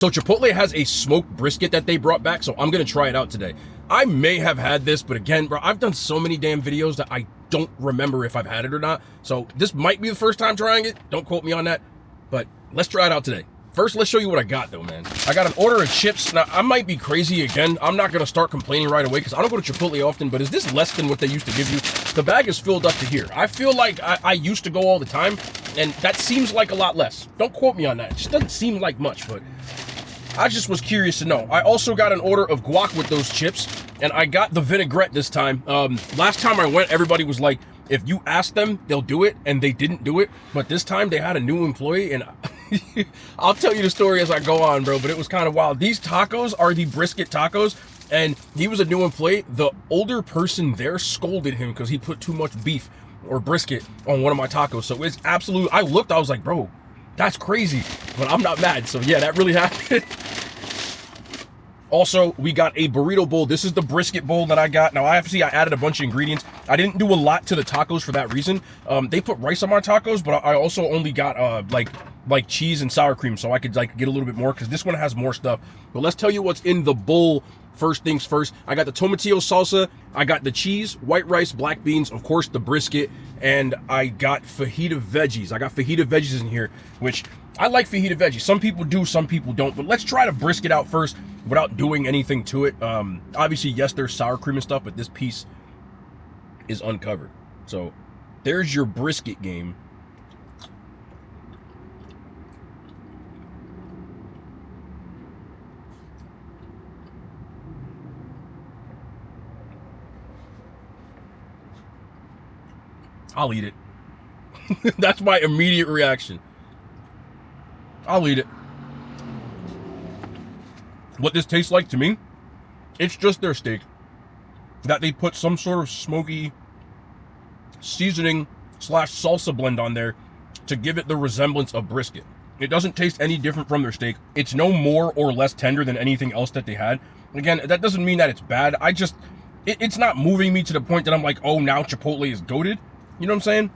So Chipotle has a smoked brisket that they brought back, so I'm gonna try it out today. I may have had this, but again, bro, I've done so many damn videos that I don't remember if I've had it or not. So this might be the first time trying it. Don't quote me on that, but let's try it out today. First, let's show you what I got though, man. I got an order of chips. Now, I might be crazy again. I'm not gonna start complaining right away because I don't go to Chipotle often, but is this less than what they used to give you? The bag is filled up to here. I feel like I used to go all the time, and that seems like a lot less. Don't quote me on that. It just doesn't seem like much, but I just was curious to know. I also got an order of guac with those chips, and I got the vinaigrette this time. Last time I went, everybody was like, if you ask them, they'll do it, and they didn't do it. But this time they had a new employee, and I'll tell you the story as I go on, bro, but it was kind of wild. These tacos are the brisket tacos, and he was a new employee. The older person there scolded him because he put too much beef or brisket on one of my tacos. So it's absolute. I looked, I was like, bro, that's crazy, but I'm not mad. So yeah, that really happened. Also, we got a burrito bowl. This is the brisket bowl that I got. Now, I added a bunch of ingredients. I didn't do a lot to the tacos for that reason. They put rice on my tacos, but I also only got like cheese and sour cream, so I could like get a little bit more because this one has more stuff. But let's tell you what's in the bowl. First things first, I got the tomatillo salsa, I got the cheese, white rice, black beans, of course the brisket, and I got fajita veggies. I got fajita veggies in here, which I like fajita veggies. Some people do, some people don't, but let's try to brisket out first without doing anything to it. Obviously, yes, there's sour cream and stuff, but this piece is uncovered. So there's your brisket game. I'll eat it. That's my immediate reaction. I'll eat it. What this tastes like to me, it's just their steak that they put some sort of smoky seasoning / salsa blend on there to give it the resemblance of brisket. It doesn't taste any different from their steak. It's no more or less tender than anything else that they had. Again, that doesn't mean that it's bad. It's not moving me to the point that I'm like, oh, now Chipotle is goated. You know what I'm saying?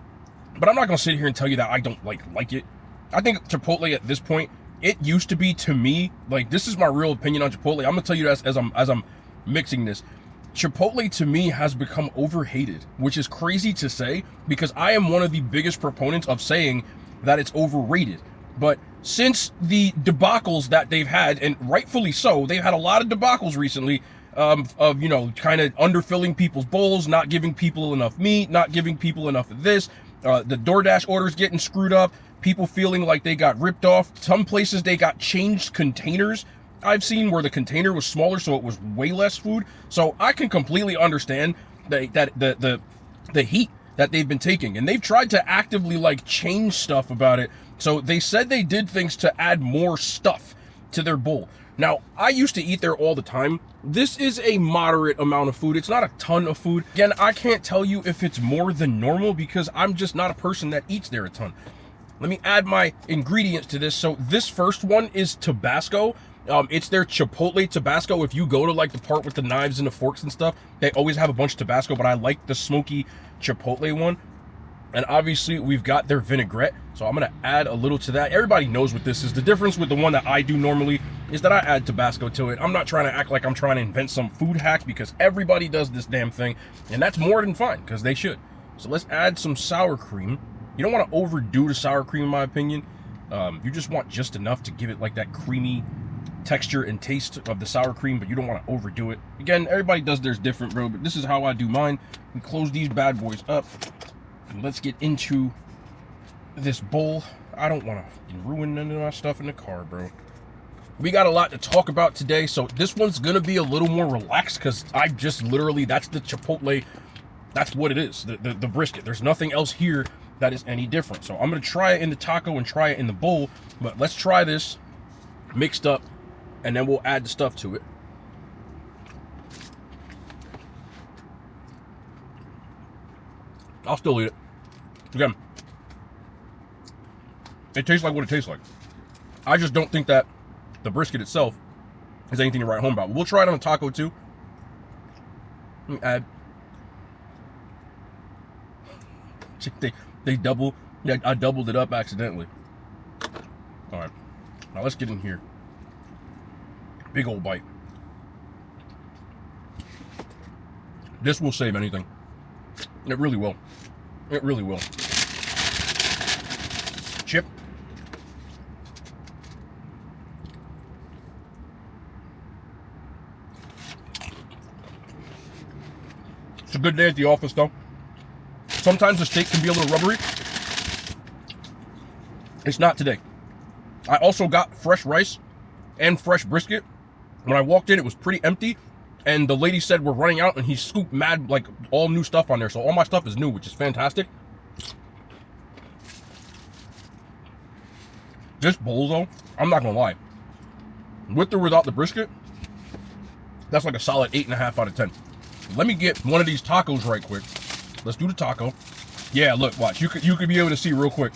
But I'm not going to sit here and tell you that I don't like it. I think Chipotle at this point, it used to be to me, like this is my real opinion on Chipotle. I'm going to tell you as I'm mixing this. Chipotle to me has become overhated, which is crazy to say because I am one of the biggest proponents of saying that it's overrated. But since the debacles that they've had, and rightfully so, they've had a lot of debacles recently, of, you know, kind of underfilling people's bowls, not giving people enough meat, not giving people enough of this, the DoorDash orders getting screwed up, people feeling like they got ripped off. Some places they got changed containers. I've seen where the container was smaller, so it was way less food. So I can completely understand the heat that they've been taking, and they've tried to actively like change stuff about it. So they said they did things to add more stuff to their bowl. Now, I used to eat there all the time. This is a moderate amount of food. It's not a ton of food. Again, I can't tell you if it's more than normal because I'm just not a person that eats there a ton. Let me add my ingredients to this. So this first one is Tabasco. It's their Chipotle Tabasco. If you go to like the part with the knives and the forks and stuff, they always have a bunch of Tabasco, but I like the smoky Chipotle one. And obviously we've got their vinaigrette, so I'm gonna add a little to that. Everybody knows what this is. The difference with the one that I do normally is that I add Tabasco to it. I'm not trying to act like I'm trying to invent some food hack because everybody does this damn thing, and that's more than fine, because they should. So let's add some sour cream. You don't want to overdo the sour cream in my opinion. You just want just enough to give it like that creamy texture and taste of the sour cream, but you don't want to overdo it. Again, everybody does theirs different, bro, but this is how I do mine. We close these bad boys up. Let's get into this bowl. I don't want to ruin none of my stuff in the car, bro. We got a lot to talk about today, so this one's gonna be a little more relaxed because I just literally, that's the Chipotle, that's what it is, the brisket. There's nothing else here that is any different. So I'm gonna try it in the taco and try it in the bowl, but let's try this mixed up and then we'll add the stuff to it. I'll still eat it. Again, it tastes like what it tastes like. I just don't think that the brisket itself is anything to write home about. We'll try it on a taco too. Let me add. They double. Yeah, I doubled it up accidentally. All right, now let's get in here. Big old bite. This will save anything. It really will. It really will. Chip. It's a good day at the office, though. Sometimes the steak can be a little rubbery. It's not today. I also got fresh rice and fresh brisket. When I walked in, it was pretty empty. And the lady said we're running out, and he scooped mad, like, all new stuff on there. So all my stuff is new, which is fantastic. This bowl, though, I'm not going to lie. With or without the brisket, that's like a solid 8.5 out of 10. Let me get one of these tacos right quick. Let's do the taco. Yeah, look, watch. You could be able to see real quick.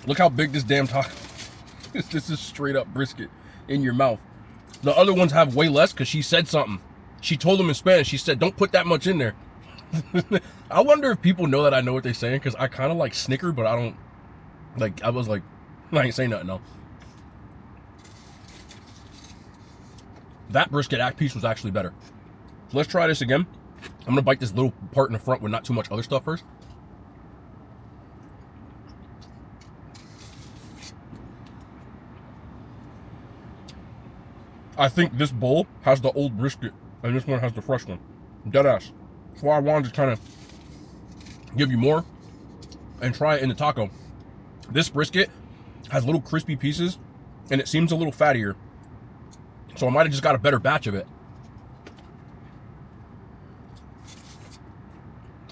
Look how big this damn taco is. This is straight up brisket in your mouth. The other ones have way less because she said something. She told them in Spanish. She said, don't put that much in there. I wonder if people know that I know what they're saying, because I kind of like snicker, but I don't. Like, I was like, I ain't saying nothing, no. That brisket piece was actually better. So let's try this again. I'm going to bite this little part in the front with not too much other stuff first. I think this bowl has the old brisket, and this one has the fresh one. Deadass. That's why I wanted to kind of give you more and try it in the taco. This brisket has little crispy pieces, and it seems a little fattier. So I might have just got a better batch of it.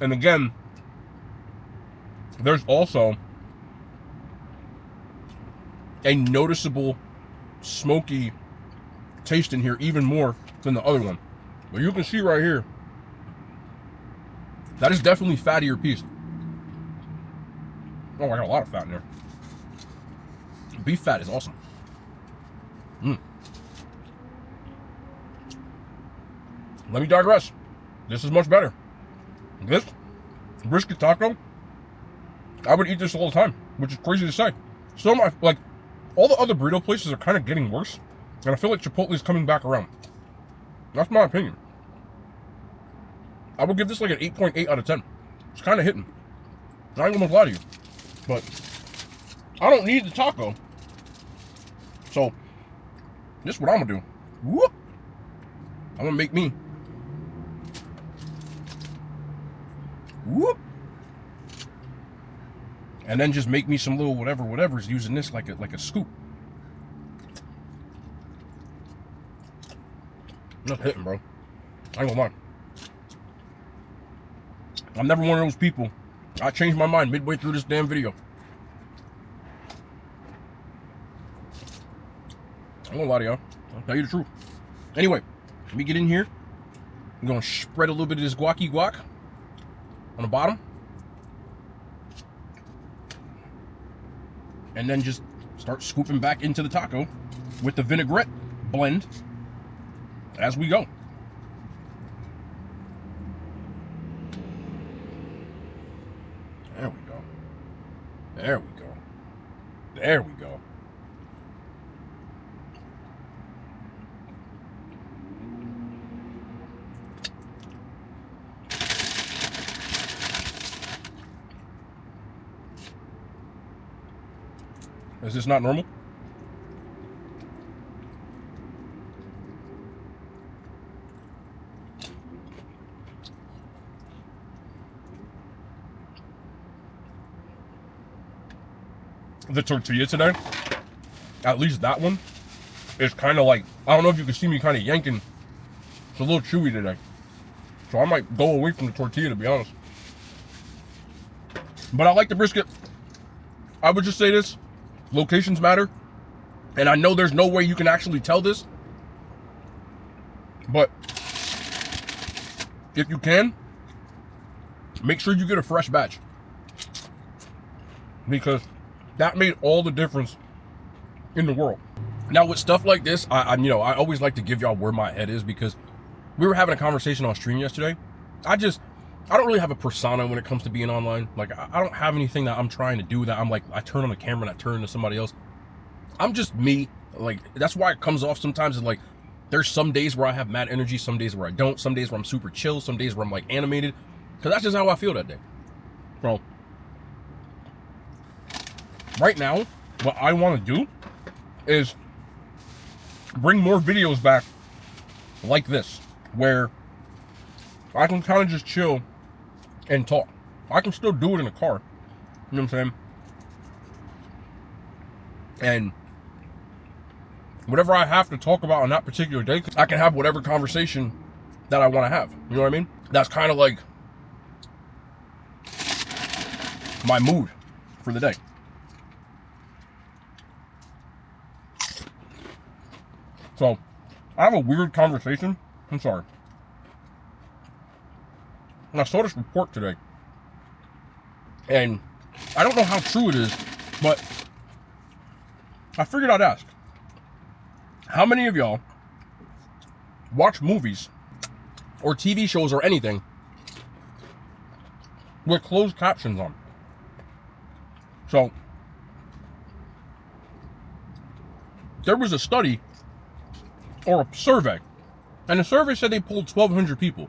And again, there's also a noticeable smoky taste in here, even more than the other one. But you can see right here, that is definitely fattier piece. Oh, I got a lot of fat in there. Beef fat is awesome. Let me digress. This is much better. This brisket taco, I would eat this all the time, which is crazy to say. So like, all the other burrito places are kind of getting worse, and I feel like Chipotle is coming back around. That's my opinion. I would give this like an 8.8 out of 10. It's kind of hitting. I ain't gonna lie to you, but I don't need the taco. So this is what I'm gonna do. Whoop! I'm gonna make me. Whoop! And then just make me some little whatever's using this like a scoop. Not hitting, bro. I ain't gonna lie. I'm never one of those people. I changed my mind midway through this damn video. I ain't gonna lie to y'all. I'll tell you the truth. Anyway, let me get in here. I'm gonna spread a little bit of this guac on the bottom. And then just start scooping back into the taco with the vinaigrette blend as we go. There we go. There we go. There we go. Is this not normal? The tortilla today, at least that one, is kind of like, I don't know if you can see me kind of yanking. It's a little chewy today. So I might go away from the tortilla, to be honest. But I like the brisket. I would just say this. Locations matter. And I know there's no way you can actually tell this. But if you can, make sure you get a fresh batch. Because that made all the difference in the world. Now with stuff like this, I always like to give y'all where my head is, because we were having a conversation on stream yesterday. I don't really have a persona when it comes to being online. Like, I don't have anything that I'm trying to do that I'm like, I turn on the camera and I turn into somebody else. I'm just me, Like, that's why it comes off sometimes as like, there's some days where I have mad energy, some days where I don't, some days where I'm super chill, some days where I'm like animated, because that's just how I feel that day. So, right now, what I want to do is bring more videos back like this, where I can kind of just chill and talk. I can still do it in a car. You know what I'm saying? And whatever I have to talk about on that particular day, I can have whatever conversation that I want to have. You know what I mean? That's kind of like my mood for the day. So, I have a weird conversation. I'm sorry. And I saw this report today. And I don't know how true it is, but I figured I'd ask. How many of y'all watch movies or TV shows or anything with closed captions on? So, there was a study or a survey, and the survey said they polled 1,200 people.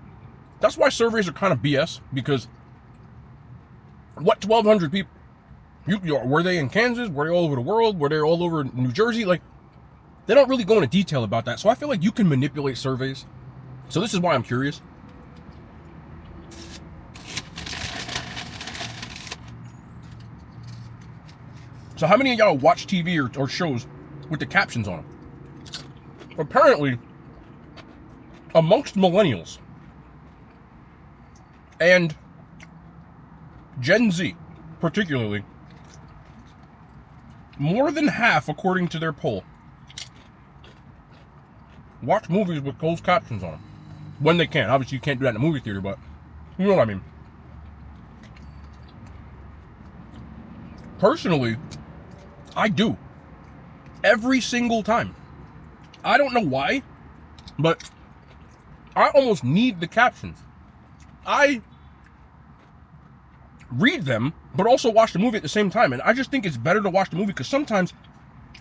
That's why surveys are kind of BS, because what 1,200 people? Were they in Kansas? Were they all over the world? Were they all over New Jersey? Like, they don't really go into detail about that. So I feel like you can manipulate surveys. So this is why I'm curious. So how many of y'all watch TV or shows with the captions on them? Apparently, amongst millennials and Gen Z particularly, more than half, according to their poll, watch movies with closed captions on them when they can. Obviously, you can't do that in a movie theater, but you know what I mean. Personally, I do. Every single time. I don't know why, but I almost need the captions. I read them, but also watch the movie at the same time. And I just think it's better to watch the movie, because sometimes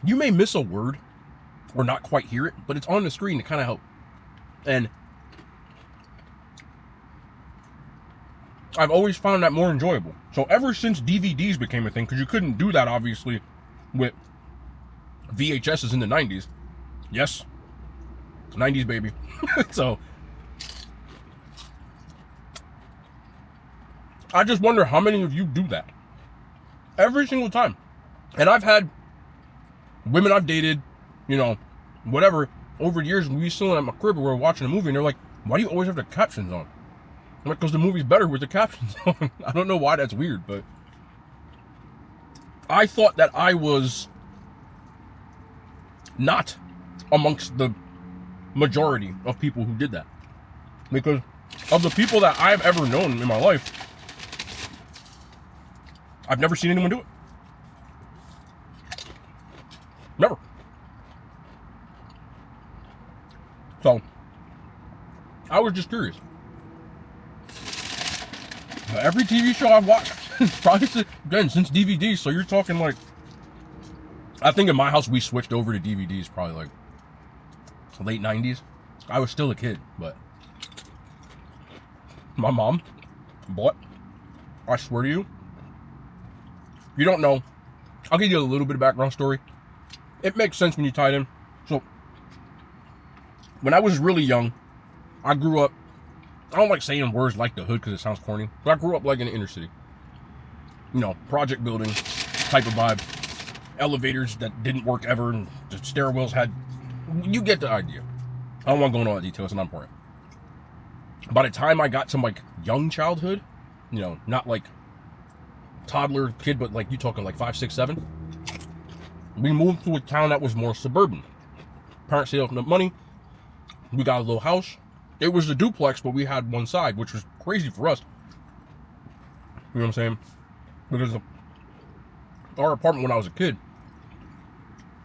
you may miss a word or not quite hear it, but it's on the screen to kind of help. And I've always found that more enjoyable. So ever since DVDs became a thing, because you couldn't do that obviously with VHSs in the 90s. Yes, 90s baby. So I just wonder how many of you do that every single time. And I've had women I've dated, you know, whatever, over the years, we still at my crib, we're watching a movie, and they're like, why do you always have the captions on? I'm like, because the movie's better with the captions on. I don't know why that's weird, but I thought that I was not amongst the majority of people who did that. Because of the people that I've ever known in my life, I've never seen anyone do it. Never. So, I was just curious. Every TV show I've watched, probably again since DVDs, so you're talking like, I think in my house we switched over to DVDs probably like late 90s. I was still a kid, but my mom bought, I swear to you, you don't know, I'll give you a little bit of background story. It makes sense when you tie it in. So, when I was really young, I grew up, I don't like saying words like the hood because it sounds corny, but I grew up like in the inner city. You know, project building type of vibe. Elevators that didn't work ever, and the stairwells had, you get the idea. I don't want to go into all that detail, it's not important. By the time I got to like young childhood, you know, not like toddler kid, but like you talking like 5, 6, 7, we moved to a town that was more suburban. Parents saved up money, we got a little house. It was a duplex, but we had one side, which was crazy for us. You know what I'm saying? Because our apartment when I was a kid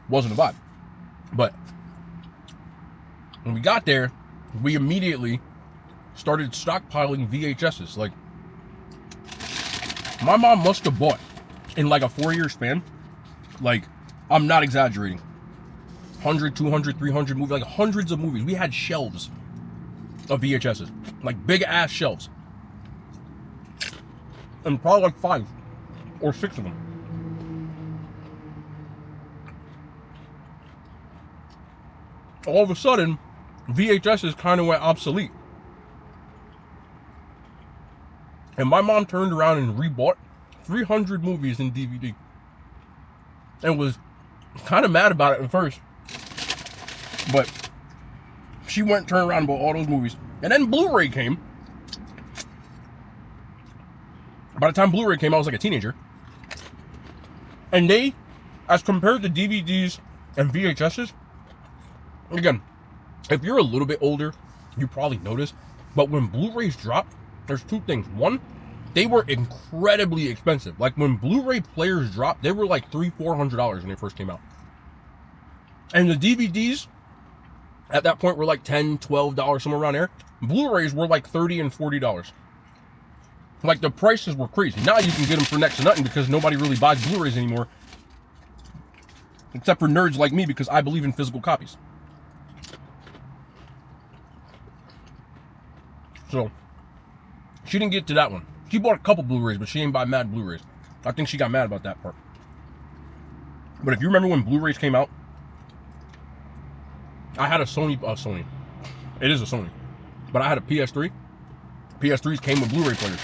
wasn't a vibe. But when we got there, we immediately started stockpiling VHSs. Like, my mom must have bought, in like a 4-year span, like, I'm not exaggerating, 100, 200, 300 movies, like hundreds of movies. We had shelves of VHSs, like big ass shelves. And probably like 5 or 6 of them. All of a sudden, VHSs kind of went obsolete. And my mom turned around and rebought 300 movies in DVD. And was kind of mad about it at first. But she went and turned around and bought all those movies. And then Blu-ray came. By the time Blu-ray came, I was like a teenager. And they, as compared to DVDs and VHSs, again, if you're a little bit older, you probably noticed. But when Blu-rays dropped, there's 2 things. One, they were incredibly expensive. Like when Blu-ray players dropped, they were like $300-400 when they first came out. And the DVDs at that point were like $10-12, somewhere around there. Blu-rays were like $30 and $40. Like the prices were crazy. Now you can get them for next to nothing because nobody really buys Blu-rays anymore. Except for nerds like me, because I believe in physical copies. So, she didn't get to that one. She bought a couple Blu-rays, but she ain't buy mad Blu-rays. I think she got mad about that part. But if you remember when Blu-rays came out, I had a Sony. It is a Sony. But I had a PS3. PS3s came with Blu-ray players.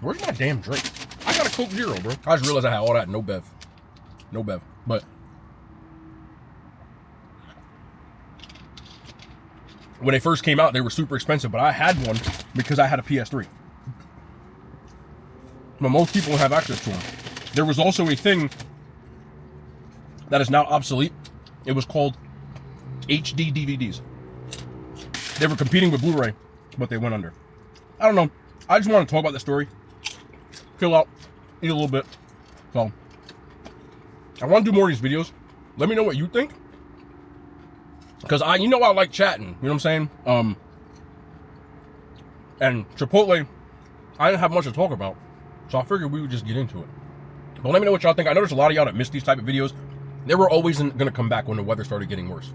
Where's my damn drink? I got a Coke Zero, bro. I just realized I had all that. No bev. But when they first came out, they were super expensive. But I had one because I had a PS3. But most people have access to them. There was also a thing that is now obsolete. It was called HD DVDs. They were competing with Blu-ray, but they went under. I don't know. I just want to talk about the story. Chill out. Eat a little bit. So, I want to do more of these videos. Let me know what you think. Because I like chatting. You know what I'm saying? And Chipotle, I didn't have much to talk about. So I figured we would just get into it. But let me know what y'all think. I know there's a lot of y'all that miss these type of videos. They were always going to come back when the weather started getting worse.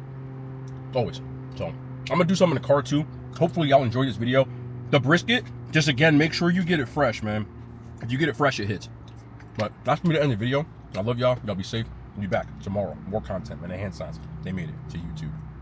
Always. So, I'm going to do something in the car too. Hopefully y'all enjoyed this video. The brisket, just again, make sure you get it fresh, man. If you get it fresh, it hits. But that's going to be the end of the video. I love y'all. Y'all be safe. We'll be back tomorrow. More content, man. The hand signs. They made it to YouTube.